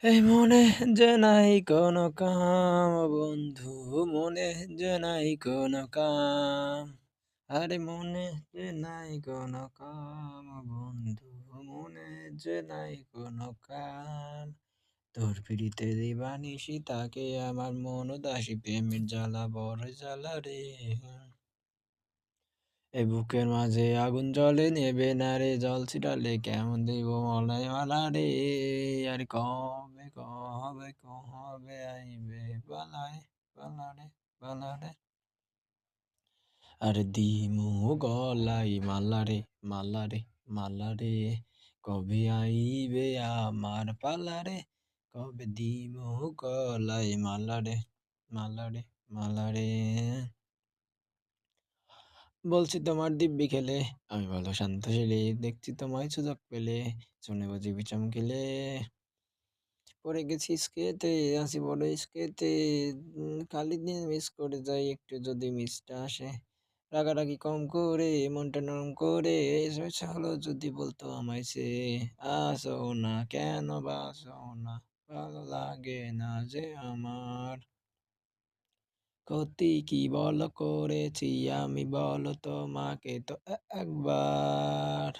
এই মনে যে নাই কোনো কাম বন্ধু, মনে যে নাই কোনো কাম। আরে মনে যে নাই কোনো কাম বন্ধু, মনে যে নাই কোনো কাম। তোর পিড়িতে দিবানিশি তাকে আমার মন উদাসী, প্রেমের জ্বালা বড় জ্বালা রে। এ বুকের মাঝে আগুন জ্বলে নেবে না রে, জল ছিটালে কেমন দেব মলাই মালা রে। আরে কবে কবে কবে আইবে পালায় পালারে পালারে। আরে দিমু গলাই মালা রে মালা রে মালা রে। কবে আইবে আমার পালা রে, কবে দিমু গলাই মালা রে মালা রে মালা রে। বলছি তোমার দিব্যি খেলে, আমি ভালো শান্ত ছেলে, দেখছি তোমায় সুযোগ পেলে, শুনে বুঝিবি চমকিলে। পড়ে গেছি স্কেতে, আছি বড় স্কেতে, খালি দিন মিস করে যাই একটু যদি মিসটা আসে। রাগারাগি কম করে, মনটা নরম করে, এসে হলো যদি বলতো আমায় সে। আসো না কেন বাসো না, ভালো লাগে না যে আমার। ক্ষতি কি বলো করেছি আমি, বলো তোমাকে তো একবার।